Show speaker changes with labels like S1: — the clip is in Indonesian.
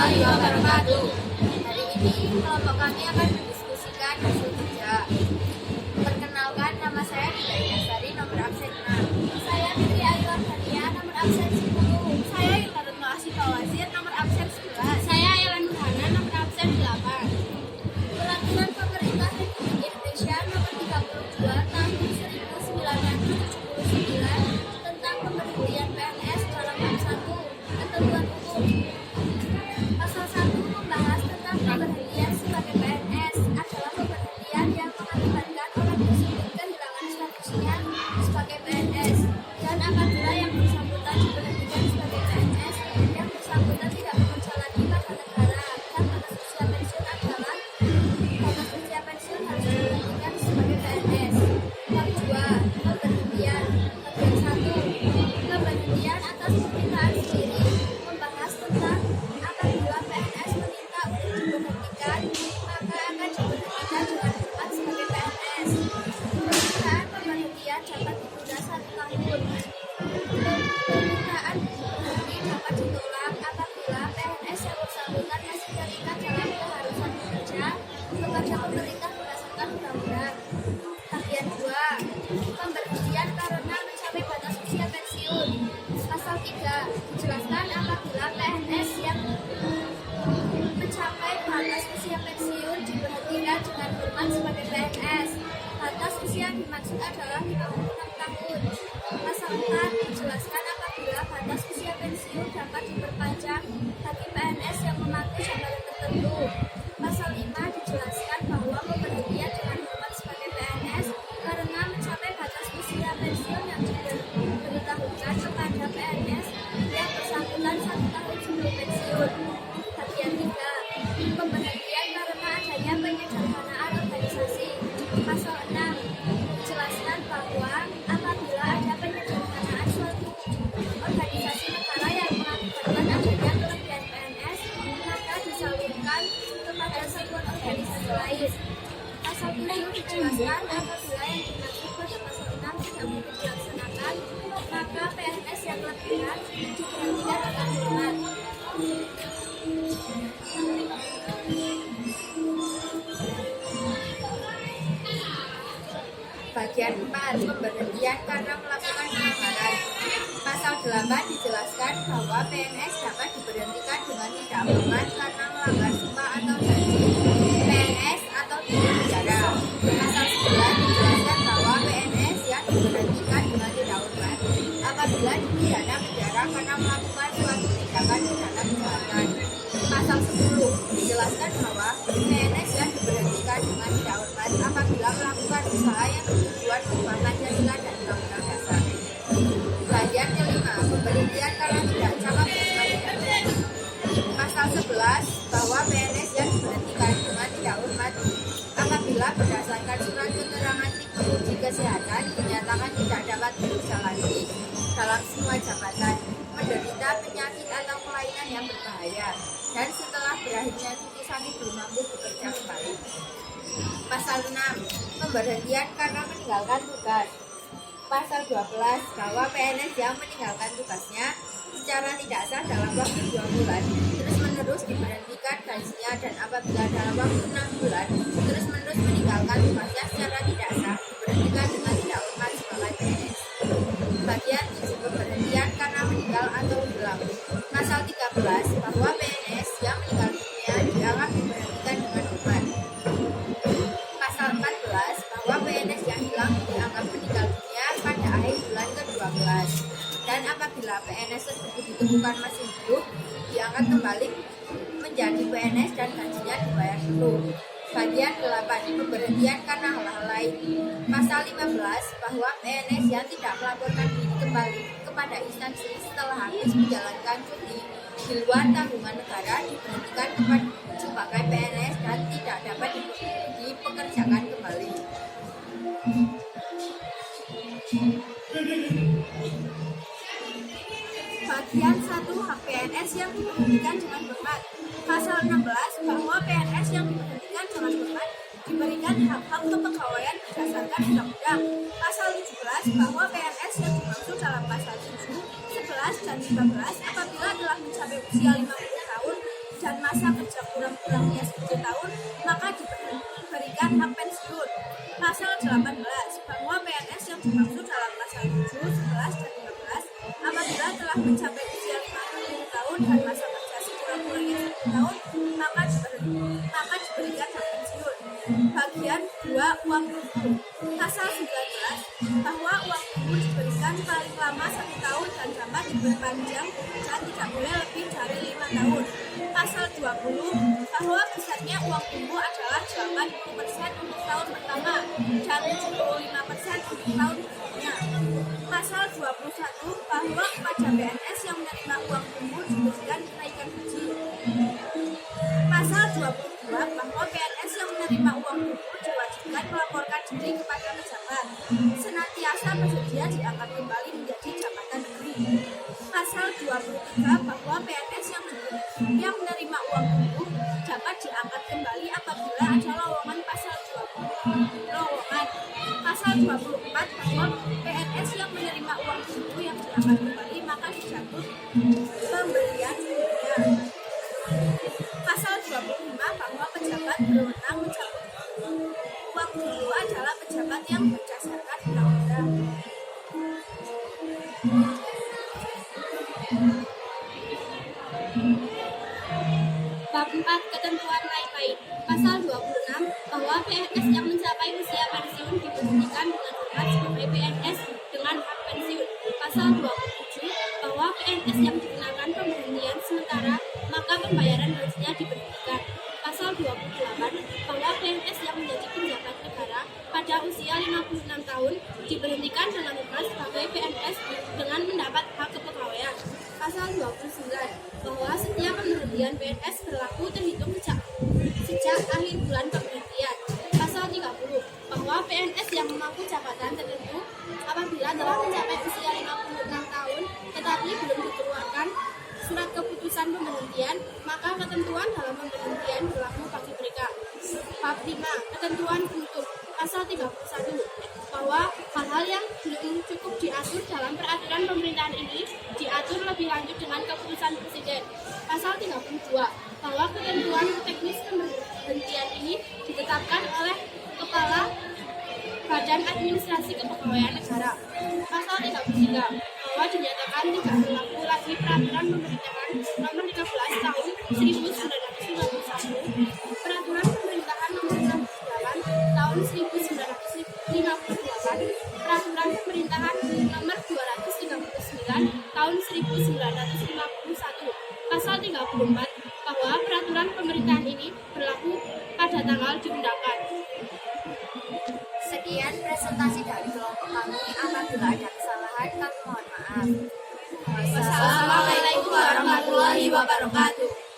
S1: warahmatullahi wabarakatuh.
S2: Hari ini kelompok kami akan mendiskusikan hasil kerja. Perkenalkan, nama saya Dida Inasari, nomor absen 6.
S1: Saya Fitri Ayu Ardania, nomor absen 10. Saya Yularutno Asif Fawazir, nomor absen 11. Saya Aylan Nurhana, nomor absen 8.
S2: Peraturan Pemerintah Republik Indonesia nomor 32 tahun 1979 tentang pemberhentian PNS dalam bab 1 ketentuan umum. Pasal 1 membahas tentang pemberhentian sebagai PNS adalah pemberhentian yang mengakibatkan orang tersebut kehilangan statusnya sebagai PNS, dan apabila yang bersangkutan diberhentikan sebagai PNS, yang bersangkutan tidak bekerja lagi pada negara dan batas usia pensiun adalah batas usia pensiun harus diberhentikan sebagai PNS. Bab 2. Pemberhentian. Bagian 1. Pemberhentian atas permintaan sendiri membahas tentang apabila PNS meminta untuk diberhentikan, maka akan diberhentikan dengan hormat sebagai PNS. Permintaan pemberhentian dapat ditunda 1 tahun. Permintaan berhenti dapat ditolak apabila PNS yang bersangkutan masih terikat dalam keharusan bekerja kepada pemerintah berdasarkan undang-undang. Bagian 2. Pemberhentian karena mencapai batas usia pensiun. Pasal 3 dijelaskan apabila PNS yang mencapai batas usia pensiun diberhentikan dengan hormat sebagai PNS. Batas usia dimaksud adalah 56 tahun. Pasal 4 dijelaskan apabila batas usia pensiun dapat diperpanjang bagi PNS yang memangku jabatan tertentu. Pasal 5 dijelaskan bahwa pemberhentian dengan hormat sebagai PNS karena mencapai batas usia pensiun yang diberitahukan kepada PNS yang bersangkutan 1 tahun sebelum pensiun. Bagian 3. Pemberhentian karena adanya penyederhanaan organisasi. Pasal 6 dijelaskan bahwa apabila ada penyederhanaan suatu organisasi negara yang mengakibatkan adanya kelebihan PNS, maka disalurkan kepada sebuah organisasi lain. Pasal 7 dijelaskan apabila yang dimaksud pada pasal 6 tidak mungkin dilaksanakan, maka PNS yang kelebihan diberhentikan dengan hormat. Bagian 4. Pemberhentian karena melakukan pelanggaran. Pasal 8 dijelaskan bahwa PNS dapat diberhentikan dengan tidak hormat karena melanggar sumpah atau janji PNS atau penjara. Pasal 9 dijelaskan bahwa PNS yang diberhentikan dengan tidak hormat apabila dipidana penjara karena melakukan suatu tindakan pidana kejahatan. Pasal 10 dijelaskan bahwa PNS yang diberhentikan dengan tidak hormat apabila melakukan usaha yang bertujuan mengubah Pancasila dan Undang-Undang Dasar. Bagian kelima, pemberhentian karena tidak cakap sebagai PNS. Pasal 11 bahwa PNS yang diberhentikan dengan tidak hormat apabila berdasarkan surat keterangan tim uji kesehatan dinyatakan tidak dapat bekerja lagi dalam semua jabatan, menderita penyakit atau kelainan yang berbahaya, dan setelah berakhirnya cuti sakit belum mampu bekerja kembali. Pasal 6. Pemberhentian karena meninggalkan tugas. Pasal 12 bahwa PNS yang meninggalkan tugasnya secara tidak sah dalam waktu 2 bulan terus-menerus diberhentikan gajinya, dan apabila dalam waktu 6 bulan terus-menerus meninggalkan tugasnya secara tidak sah diberhentikan dengan tidak hormat sebagai PNS. Bagian 7. Pemberhentian karena meninggal atau hilang. Pasal 13 bahwa PNS yang meninggal dunia dianggap diberhentikan dengan hormat. Pasal 14 bahwa PNS yang hilang dianggap meninggal dunia pada akhir bulan ke-12, dan apabila PNS tersebut ditemukan masih hidup diangkat kembali menjadi PNS dan gajinya dibayar penuh. Bagian 8. Pemberhentian karena hal-hal lain. Pasal 15 bahwa PNS yang tidak melaporkan diri kembali kepada instansi setelah habis menjalankan cuti di luar tanggungan negara diberhentikan sebagai PNS dan tidak dapat dipekerjakan kembali. Bagian 1. Hak PNS yang diberhentikan dengan hormat. Pasal 16 bahwa PNS yang diberhentikan dengan hormat diberikan hak-hak kepegawaian berdasarkan undang-undang. Pasal 17 bahwa PNS yang dimaksud dalam pasal 7, 11, dan 15 apabila telah mencapai usia 50 tahun dan
S1: masa kerja kurang-kurangnya 10 tahun, maka diberikan hak pensiun. Pasal 18 bahwa PNS yang dimaksud dalam pasal 7, 11, dan 15 apabila telah mencapai usia 50 tahun dan masa kerja sekurang-kurangnya 10 tahun, maka diberikan hak pensiun. Bagian 2 uang tunggu. Pasal 19 bahwa uang tunggu diberikan paling lama 1 tahun dan dapat diperpanjang dan tidak boleh lebih dari 5 tahun. Pasal 20 bahwa besarnya uang tunggu adalah 80% untuk tahun pertama dan 75% untuk tahun berikutnya. Pasal 21 bahwa kepada PNS yang menerima uang tunggu diberikan kenaikan gaji. Pasal 22 bahwa PNS yang menerima uang tunggu diwajibkan melaporkan diri kepada pejabat, senantiasa bersedia diangkat kembali menjadi jabatan negeri. Pasal 23 bahwa PNS yang menerima uang tunggu dapat diangkat kembali apabila ada lowongan. Pasal 24 bahwa PNS yang menerima uang tunggu yang diangkat kembali maka dicabut pemberian tunggunya. Pasal 25 bahwa pejabat berwenang mencabut uang tunggu adalah pejabat yang berdasarkan undang-undang. Bab 4 ketentuan lain-lain. Pasal 26 bahwa PNS yang mencapai usia pensiun diberhentikan dengan hormat sebagai PNS dengan hak pensiun. Pasal 27 bahwa PNS yang dikenakan pemberhentian sementara maka pembayaran gajinya diberhentikan. Pasal 28 bahwa PNS yang menjadi pejabat negara pada usia 56 tahun diberhentikan dengan hormat sebagai PNS dengan mendapat hak kepegawaian. Pasal 29 bahwa setiap pemberhentian PNS berlaku terhitung sejak akhir bulan pemberhentian. Pasal 30 bahwa PNS yang memangku jabatan tertentu apabila telah mencapai usia 56 tahun tetapi belum dikeluarkan surat keputusan pemberhentian, maka ketentuan dalam pemberhentian berlaku bagi mereka. Bab 5 ketentuan penutup. Pasal 31 bahwa hal-hal yang belum cukup diatur dalam peraturan pemerintahan ini diatur lebih lanjut dengan keputusan Presiden. Pasal 32 bahwa ketentuan teknis pemberhentian ini ditetapkan oleh Kepala Badan Administrasi Kepegawaian Negara. Pasal 33 bahwa dinyatakan tidak berlaku lagi peraturan pemerintahan nomor 13 tahun 1951, peraturan pemerintahan nomor 68 tahun 1958, peraturan pemerintahan nomor 239 tahun 1951. Pasal 34 bahwa peraturan pemerintahan ini berlaku pada tanggal diundangkan.
S2: Sekian presentasi dari kelompok kami. Apabila ada kesalahan, kami mohon maaf.
S1: Wassalamualaikum warahmatullahi wabarakatuh.